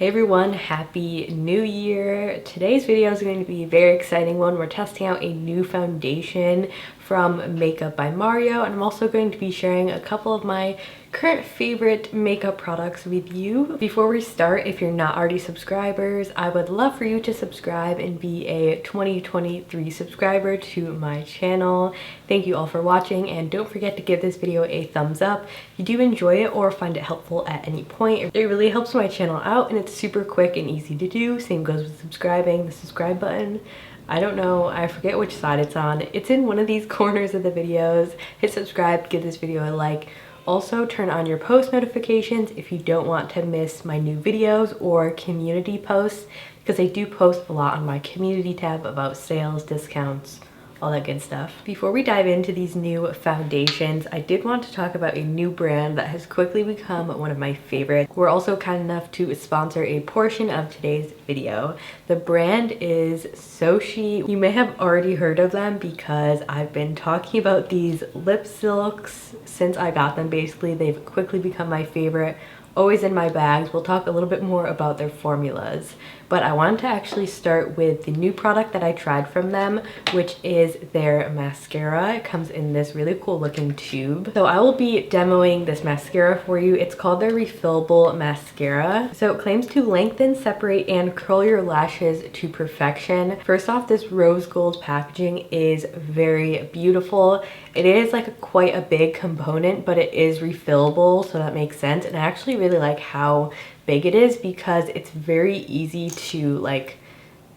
Hey everyone, happy new year. Today's video is going to be a very exciting one. We're testing out a new foundation from Makeup by Mario, and I'm also going to be sharing a couple of my current favorite makeup products with you. Before we start, if you're not already subscribers, I would love for you to subscribe and be a 2023 subscriber to my channel. Thank you all for watching, and don't forget to give this video a thumbs up if you do enjoy it or find it helpful at any point. It really helps my channel out, and it's super quick and easy to do. Same goes with subscribing. The subscribe button, I don't know, I forget which side it's on. It's in one of these corners of the videos. Hit subscribe, give this video a like. Also turn on your post notifications if you don't want to miss my new videos or community posts, because I do post a lot on my community tab about sales, discounts, all that good stuff. Before we dive into these new foundations, I did want to talk about a new brand that has quickly become one of my favorites. We're also kind enough to sponsor a portion of today's video. The brand is Soshe. You may have already heard of them because I've been talking about these lip silks since I got them. Basically, they've quickly become my favorite. Always in my bags. We'll talk a little bit more about their formulas, but I wanted to actually start with the new product that I tried from them, which is their mascara. It comes in this really cool looking tube. So I will be demoing this mascara for you. It's called their Refillable mascara. So it claims to lengthen, separate, and curl your lashes to perfection. First off, this rose gold packaging is very beautiful. It is like quite a big component, but it is refillable, so that makes sense. And I actually really like how big it is because it's very easy to like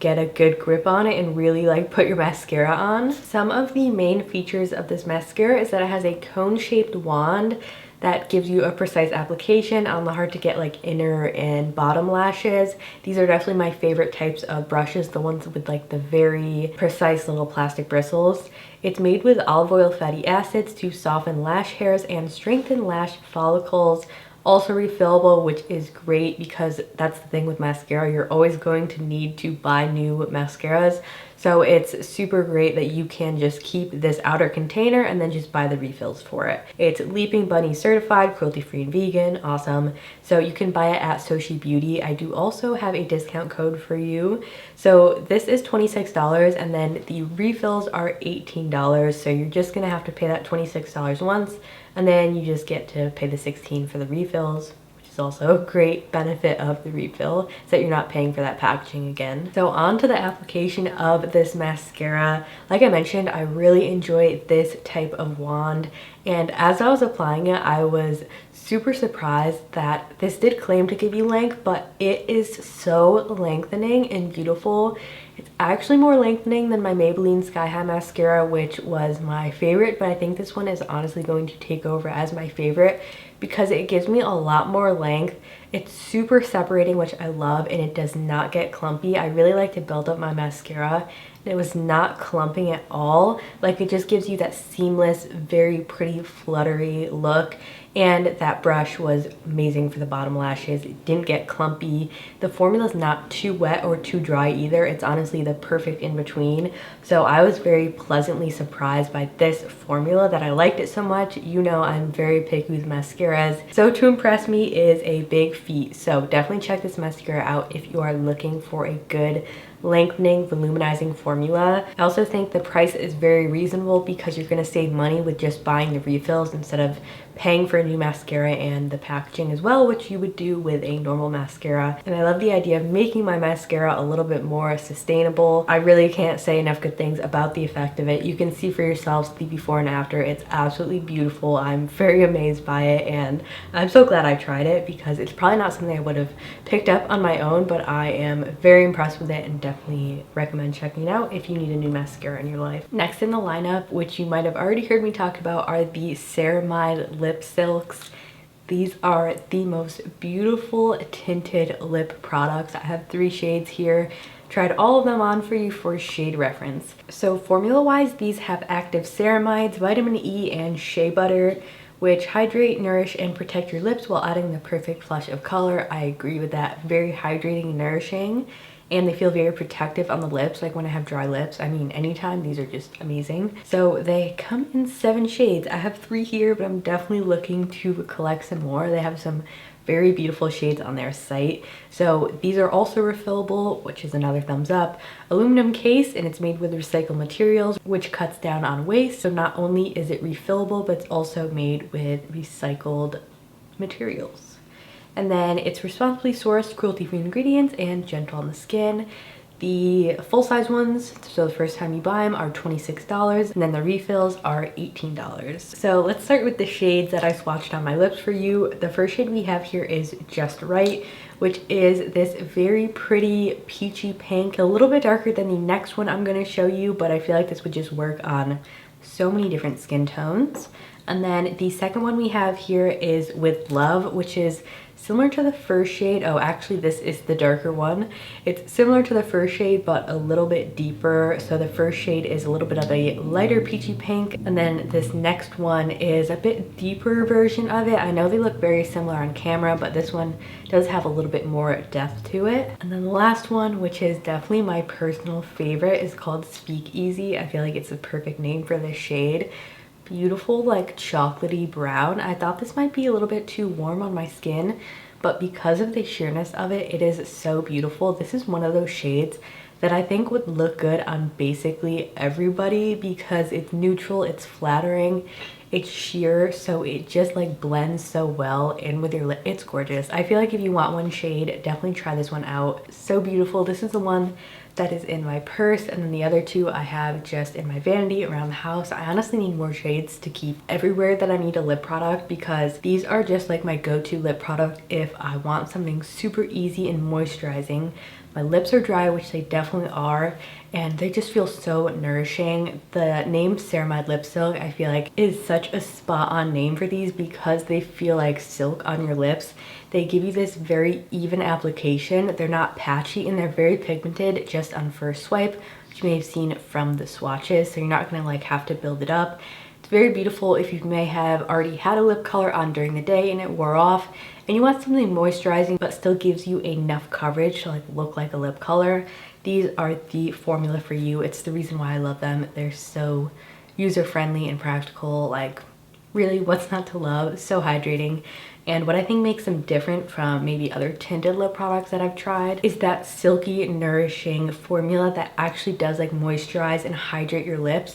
get a good grip on it and really like put your mascara on. Some of the main features of this mascara is that it has a cone-shaped wand that gives you a precise application on the hard to get like inner and bottom lashes. These are definitely my favorite types of brushes, the ones with like the very precise little plastic bristles. It's made with olive oil fatty acids to soften lash hairs and strengthen lash follicles. Also refillable, which is great because that's the thing with mascara. You're always going to need to buy new mascaras. So it's super great that you can just keep this outer container and then just buy the refills for it. It's Leaping Bunny certified, cruelty-free and vegan. Awesome. So you can buy it at Soshe Beauty. I do also have a discount code for you. So this is $26 and then the refills are $18. So you're just gonna have to pay that $26 once, and then you just get to pay the $16 for the refills. Also a great benefit of the refill is that you're not paying for that packaging again. So on to the application of this mascara. Like I mentioned, I really enjoy this type of wand, and as I was applying it, I was super surprised that this did claim to give you length, but it is so lengthening and beautiful. It's actually more lengthening than my Maybelline Sky High mascara, which was my favorite, but I think this one is honestly going to take over as my favorite because it gives me a lot more length. It's super separating, which I love, and it does not get clumpy. I really like to build up my mascara, and it was not clumping at all. Like, it just gives you that seamless, very pretty, fluttery look. And that brush was amazing for the bottom lashes. It didn't get clumpy. The formula is not too wet or too dry either. It's honestly the perfect in between. So I was very pleasantly surprised by this formula that I liked it so much. You know, I'm very picky with mascaras. So to impress me is a big feat. So definitely check this mascara out if you are looking for a good lengthening, voluminizing formula. I also think the price is very reasonable because you're going to save money with just buying the refills instead of paying for a new mascara and the packaging as well, which you would do with a normal mascara. And I love the idea of making my mascara a little bit more sustainable. I really can't say enough good things about the effect of it. You can see for yourselves the before and after. It's absolutely beautiful. I'm very amazed by it, and I'm so glad I tried it because it's probably not something I would have picked up on my own, but I am very impressed with it and definitely recommend checking it out if you need a new mascara in your life. Next in the lineup, which you might have already heard me talk about, are the Ceramide lip silks. These are the most beautiful tinted lip products. I have 3 shades here. Tried all of them on for you for shade reference. So formula wise, these have active ceramides, vitamin E, and shea butter, which hydrate, nourish, and protect your lips while adding the perfect flush of color. I agree with that. Very hydrating and nourishing. and they feel very protective on the lips, like when I have dry lips. I mean, anytime, these are just amazing. So they come in 7 shades. I have 3 here, but I'm definitely looking to collect some more. They have some very beautiful shades on their site. So these are also refillable, which is another thumbs up. Aluminum case, and it's made with recycled materials, which cuts down on waste. So not only is it refillable, but it's also made with recycled materials. And then it's responsibly sourced, cruelty-free ingredients, and gentle on the skin. The full-size ones, so the first time you buy them, are $26, and then the refills are $18. So let's start with the shades that I swatched on my lips for you. The first shade we have here is Just Right, which is this very pretty peachy pink, a little bit darker than the next one I'm going to show you, but I feel like this would just work on so many different skin tones. And then the second one we have here is With Love, which is similar to the first shade. Oh, actually this is the darker one. It's similar to the first shade, but a little bit deeper. So the first shade is a little bit of a lighter peachy pink, and then this next one is a bit deeper version of it. I know they look very similar on camera, but this one does have a little bit more depth to it. And then the last one, which is definitely my personal favorite, is called Speakeasy. I feel like it's the perfect name for this shade. Beautiful, like chocolatey brown. I thought this might be a little bit too warm on my skin, but because of the sheerness of it, it is so beautiful. This is one of those shades that I think would look good on basically everybody because it's neutral, it's flattering, it's sheer, so it just like blends so well in with your lip. It's gorgeous. I feel like if you want one shade, definitely try this one out. So beautiful. This is the one that is in my purse, and then the other two I have just in my vanity around the house. I honestly need more shades to keep everywhere that I need a lip product, because these are just like my go-to lip product if I want something super easy and moisturizing. My lips are dry, which they definitely are, and they just feel so nourishing. The name Ceramide Lip Silk, I feel like, is such a spot-on name for these because they feel like silk on your lips. They give you this very even application. They're not patchy, and they're very pigmented just on first swipe, which you may have seen from the swatches, so you're not gonna like have to build it up. It's very beautiful if you may have already had a lip color on during the day and it wore off, and you want something moisturizing but still gives you enough coverage to like look like a lip color. These are the formula for you. It's the reason why I love them. They're so user-friendly and practical. Like, really, what's not to love? So hydrating. And what I think makes them different from maybe other tinted lip products that I've tried is that silky, nourishing formula that actually does like moisturize and hydrate your lips.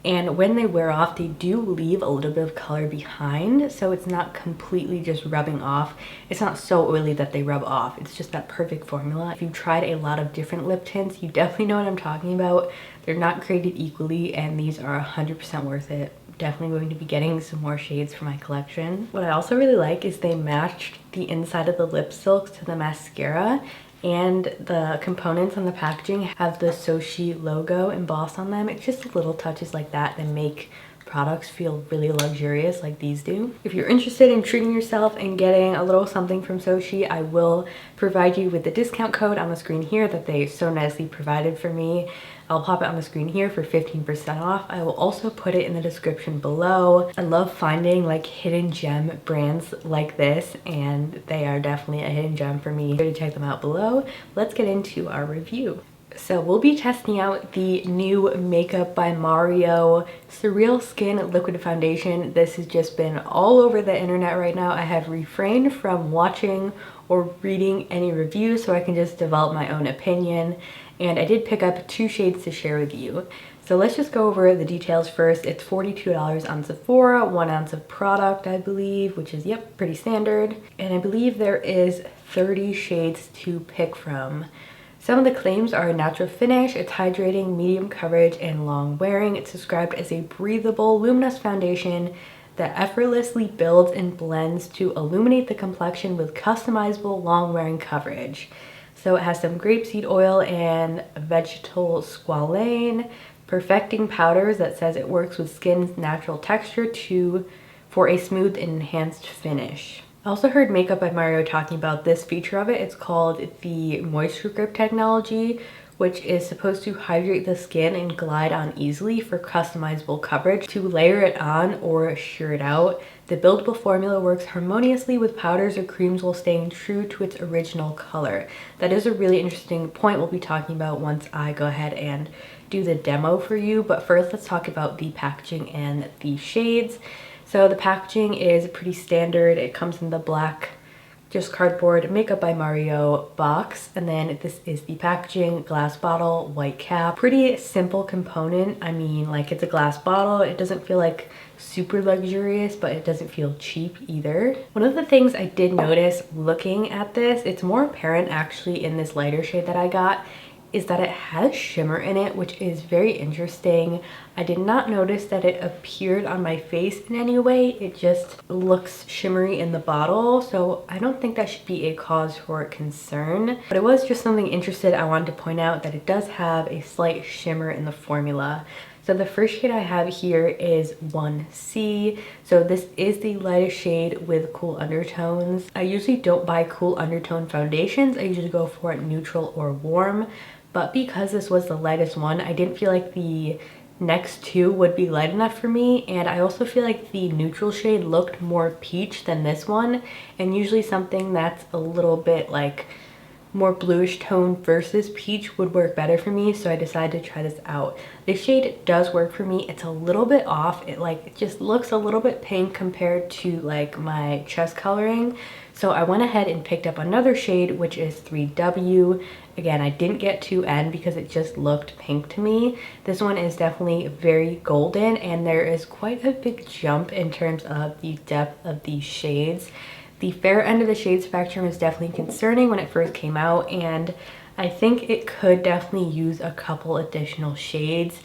And when they wear off, they do leave a little bit of color behind, so it's not completely just rubbing off. It's not so oily that they rub off. It's just that perfect formula. If you've tried a lot of different lip tints, you definitely know what I'm talking about. They're not created equally, and these are 100% worth it. Definitely going to be getting some more shades for my collection. What I also really like is they matched the inside of the lip silks to the mascara, and the components on the packaging have the Soshe logo embossed on them. It's just little touches like that that make products feel really luxurious like these do. If you're interested in treating yourself and getting a little something from Soshe, I will provide you with the discount code on the screen here that they so nicely provided for me. I'll pop it on the screen here for 15% off. I will also put it in the description below. I love finding like hidden gem brands like this, and they are definitely a hidden gem for me. Go to check them out below. Let's get into our review. So we'll be testing out the new Makeup by Mario Surrealskin Liquid Foundation. This has just been all over the internet right now. I have refrained from watching or reading any reviews so I can just develop my own opinion. And I did pick up 2 shades to share with you. So let's just go over the details first. It's $42 on Sephora, 1 ounce of product, I believe, which is, yep, pretty standard. And I believe there is 30 shades to pick from. Some of the claims are a natural finish, it's hydrating, medium coverage, and long wearing. It's described as a breathable, luminous foundation that effortlessly builds and blends to illuminate the complexion with customizable, long wearing coverage. So it has some grapeseed oil and vegetal squalane, perfecting powders that says it works with skin's natural texture for a smooth and enhanced finish. I also heard Makeup by Mario talking about this feature of it. It's called the Moisture Grip technology, which is supposed to hydrate the skin and glide on easily for customizable coverage. To layer it on or sheer it out, the buildable formula works harmoniously with powders or creams while staying true to its original color. That is a really interesting point we'll be talking about once I go ahead and do the demo for you. But first, let's talk about the packaging and the shades. So the packaging is pretty standard. It comes in the black just cardboard Makeup by Mario box, and then this is the packaging, glass bottle, white cap. Pretty simple component. I mean, like, it's a glass bottle. It doesn't feel like super luxurious, but it doesn't feel cheap either. One of the things I did notice looking at this, it's more apparent actually in this lighter shade that I got, is that it has shimmer in it, which is very interesting. I did not notice that it appeared on my face in any way. It just looks shimmery in the bottle, so I don't think that should be a cause for concern. But it was just something interesting. I wanted to point out that it does have a slight shimmer in the formula. So the first shade I have here is 1C. So this is the lightest shade with cool undertones. I usually don't buy cool undertone foundations. I usually go for neutral or warm. But because this was the lightest one, I didn't feel like the next two would be light enough for me. And I also feel like the neutral shade looked more peach than this one. And usually something that's a little bit like more bluish tone versus peach would work better for me, so I decided to try this out. This shade does work for me. It's a little bit off. It just looks a little bit pink compared to like my chest coloring. So I went ahead and picked up another shade, which is 3W. Again, I didn't get 2N because it just looked pink to me. This one is definitely very golden, and there is quite a big jump in terms of the depth of these shades. The fair end of the shade spectrum is definitely concerning when it first came out, and I think it could definitely use a couple additional shades.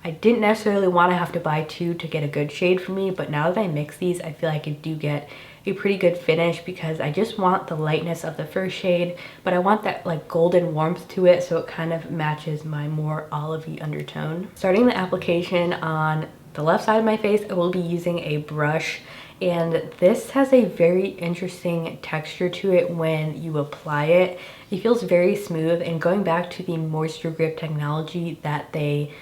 I didn't necessarily want to have to buy two to get a good shade for me, but now that I mix these, I feel like I do get a pretty good finish because I just want the lightness of the first shade, but I want that like golden warmth to it, so it kind of matches my more olivey undertone. Starting the application on the left side of my face, I will be using a brush. And this has a very interesting texture to it when you apply it. It feels very smooth, and going back to the moisture grip technology that they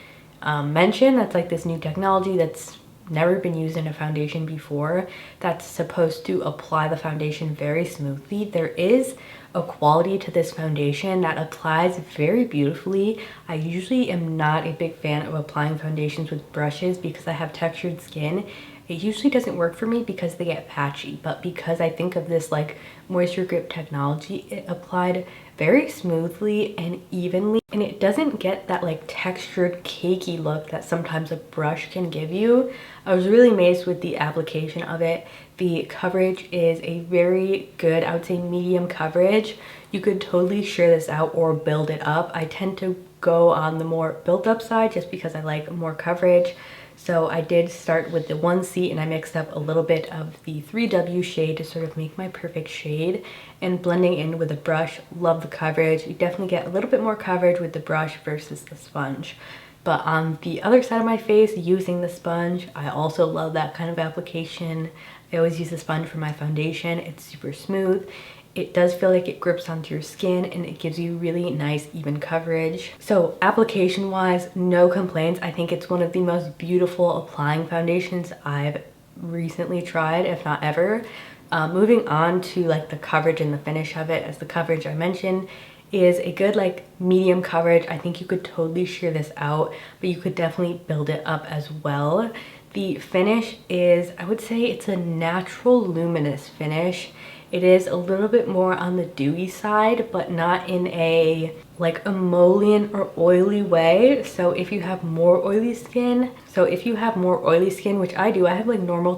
mentioned, that's like this new technology that's never been used in a foundation before, that's supposed to apply the foundation very smoothly. There is a quality to this foundation that applies very beautifully. I usually am not a big fan of applying foundations with brushes because I have textured skin. It usually doesn't work for me because they get patchy, but because I think of this like moisture grip technology, it applied very smoothly and evenly, and it doesn't get that like textured cakey look that sometimes a brush can give you. I was really amazed with the application of it. The coverage is a very good, I would say medium coverage. You could totally shear this out or build it up. I tend to go on the more built up side just because I like more coverage. So I did start with the 1C, and I mixed up a little bit of the 3W shade to sort of make my perfect shade, and blending in with a brush. Love the coverage. You definitely get a little bit more coverage with the brush versus the sponge. But on the other side of my face, using the sponge, I also love that kind of application. I always use the sponge for my foundation. It's super smooth. It does feel like it grips onto your skin, and it gives you really nice even coverage. So application wise, no complaints. I think it's one of the most beautiful applying foundations I've recently tried, if not ever. Moving on to like the coverage and the finish of it, as the coverage I mentioned is a good like medium coverage. I think you could totally shear this out, but you could definitely build it up as well. The finish is, I would say it's a natural luminous finish. It is a little bit more on the dewy side, but not in a like emollient or oily way. So if you have more oily skin, which I do, I have like normal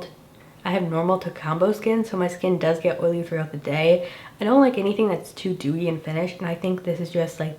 to combo skin, so my skin does get oily throughout the day. I don't like anything that's too dewy and finished, and I think this is just like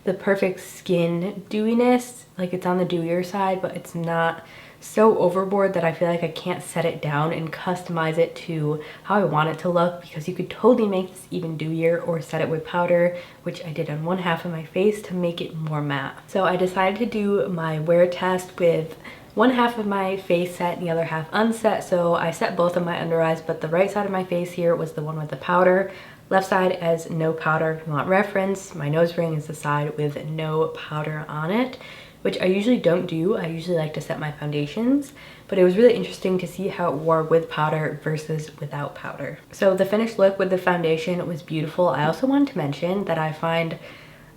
the perfect skin dewiness. Like, it's on the dewier side, but it's not so overboard that I feel like I can't set it down and customize it to how I want it to look, because you could totally make this even dewier or set it with powder, which I did on one half of my face to make it more matte. So I decided to do my wear test with one half of my face set and the other half unset. So I set both of my under eyes, but the right side of my face here was the one with the powder. Left side as no powder. If you want reference, my nose ring is the side with no powder on it, which I usually don't do. I usually like to set my foundations, but it was really interesting to see how it wore with powder versus without powder. So the finished look with the foundation was beautiful. I also wanted to mention that I find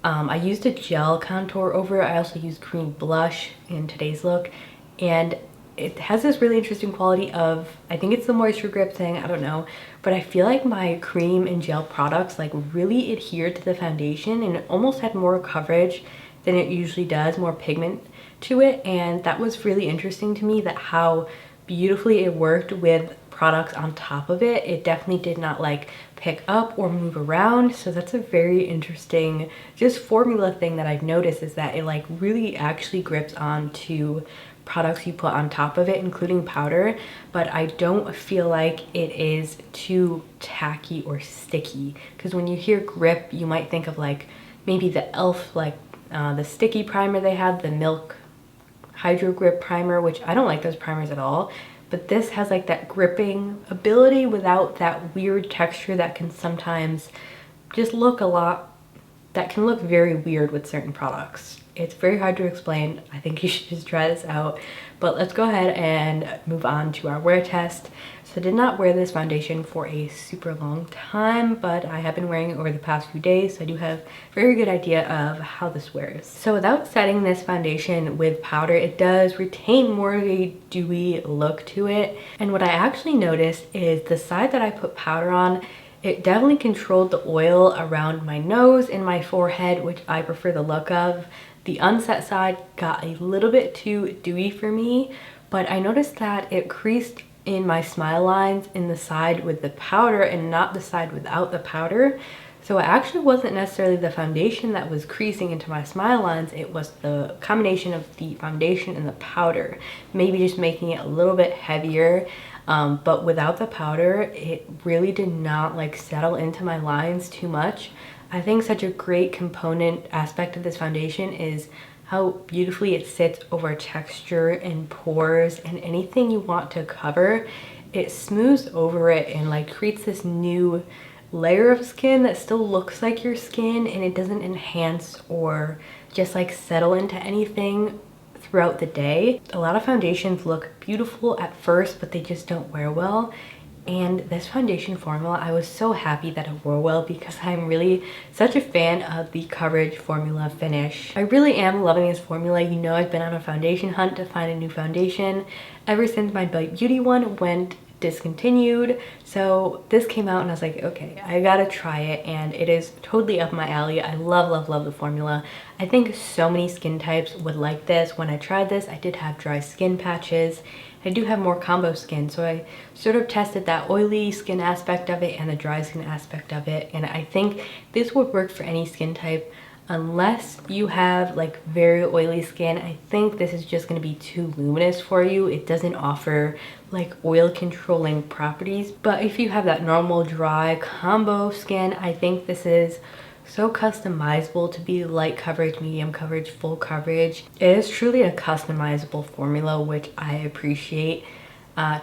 I used a gel contour over it. I also used cream blush in today's look, and it has this really interesting quality of, I think it's the moisture grip thing, I don't know, but I feel like my cream and gel products like really adhered to the foundation, and it almost had more coverage than it usually does, more pigment to it. And that was really interesting to me, that how beautifully it worked with products on top of it. It definitely did not like pick up or move around. So that's a very interesting just formula thing that I've noticed, is that it like really actually grips onto products you put on top of it, including powder, but I don't feel like it is too tacky or sticky. Because when you hear grip, you might think of like maybe the e.l.f. like the sticky primer they had, the Milk Hydro Grip primer, which I don't like those primers at all. But this has like that gripping ability without that weird texture that can sometimes just look that can look very weird with certain products. It's very hard to explain. I think you should just try this out. But let's go ahead and move on to our wear test. So I did not wear this foundation for a super long time, but I have been wearing it over the past few days, so I do have a very good idea of how this wears. So without setting this foundation with powder, it does retain more of a dewy look to it. And what I actually noticed is the side that I put powder on, it definitely controlled the oil around my nose and my forehead, which I prefer the look of. The unset side got a little bit too dewy for me, but I noticed that it creased in my smile lines in the side with the powder and not the side without the powder. So it actually wasn't necessarily the foundation that was creasing into my smile lines, it was the combination of the foundation and the powder, maybe just making it a little bit heavier. But without the powder, it really did not like settle into my lines too much. I think such a great component aspect of this foundation is how beautifully it sits over texture and pores and anything you want to cover. It smooths over it and like creates this new layer of skin that still looks like your skin, and it doesn't enhance or just like settle into anything throughout the day. A lot of foundations look beautiful at first, but they just don't wear well. And this foundation formula, I was so happy that it wore well, because I'm really such a fan of the coverage formula finish. I really am loving this formula. You know, I've been on a foundation hunt to find a new foundation ever since my Bite Beauty one went discontinued. So this came out and I was like, okay, I gotta try it, and it is totally up my alley. I love the formula. I think so many skin types would like this. When I tried this, I did have dry skin patches. I do have more combo skin, so I sort of tested that oily skin aspect of it and the dry skin aspect of it, and I think this would work for any skin type. Unless you have like very oily skin, I think this is just going to be too luminous for you. It doesn't offer like oil controlling properties. But if you have that normal dry combo skin, I think this is so customizable to be light coverage, medium coverage, full coverage. It is truly a customizable formula, which I appreciate.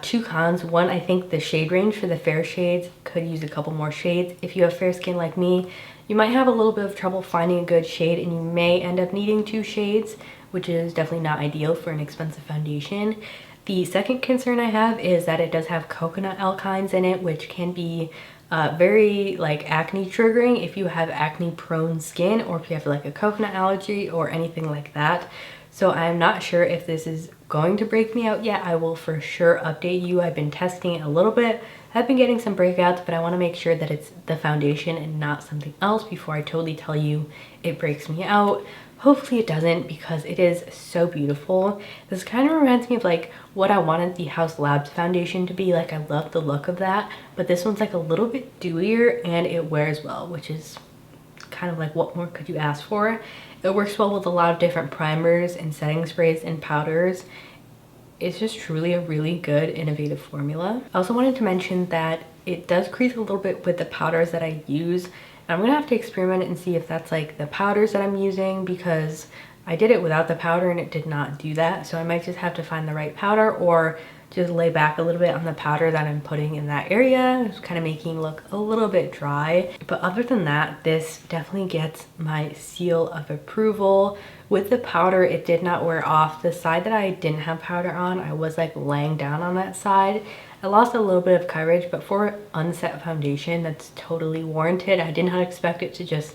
Two cons. One, I think the shade range for the fair shades could use a couple more shades. If you have fair skin like me, you might have a little bit of trouble finding a good shade, and you may end up needing 2 shades, which is definitely not ideal for an expensive foundation. The second concern I have is that it does have coconut alkynes in it, which can be very like acne triggering if you have acne prone skin, or if you have like a coconut allergy or anything like that. So I'm not sure if this is going to break me out yet. I will for sure update you. I've been testing it a little bit. I've been getting some breakouts, but I want to make sure that it's the foundation and not something else before I totally tell you it breaks me out. Hopefully it doesn't, because it is so beautiful. This kind of reminds me of like what I wanted the House Labs foundation to be. Like, I love the look of that, but this one's like a little bit dewier and it wears well, which is kind of like, what more could you ask for? It works well with a lot of different primers and setting sprays and powders. It's just truly a really good innovative formula. I also wanted to mention that it does crease a little bit with the powders that I use. I'm gonna have to experiment and see if that's like the powders that I'm using, because I did it without the powder and it did not do that. So I might just have to find the right powder, or just lay back a little bit on the powder that I'm putting in that area. It's kind of making it look a little bit dry. But other than that, this definitely gets my seal of approval. With the powder, it did not wear off. The side that I didn't have powder on, I was like laying down on that side. I lost a little bit of coverage, but for unset foundation, that's totally warranted. I did not expect it to just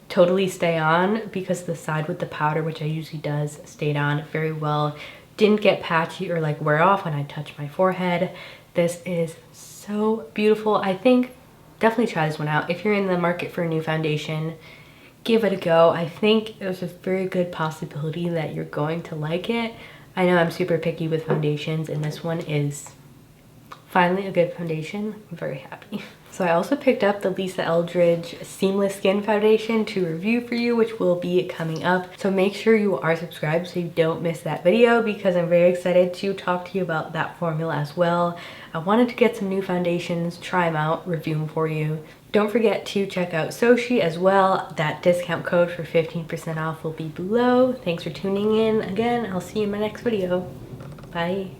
totally stay on, because the side with the powder, which I usually does, stayed on very well didn't get patchy or like wear off when I touched my forehead. This is so beautiful. I think definitely try this one out. If you're in the market for a new foundation, give it a go. I think there's a very good possibility that you're going to like it. I know I'm super picky with foundations, and this one is finally a good foundation. I'm very happy. So I also picked up the Lisa Eldridge Seamless Skin Foundation to review for you, which will be coming up. So make sure you are subscribed so you don't miss that video, because I'm very excited to talk to you about that formula as well. I wanted to get some new foundations, try them out, review them for you. Don't forget to check out Soshe as well. That discount code for 15% off will be below. Thanks for tuning in. Again, I'll see you in my next video. Bye.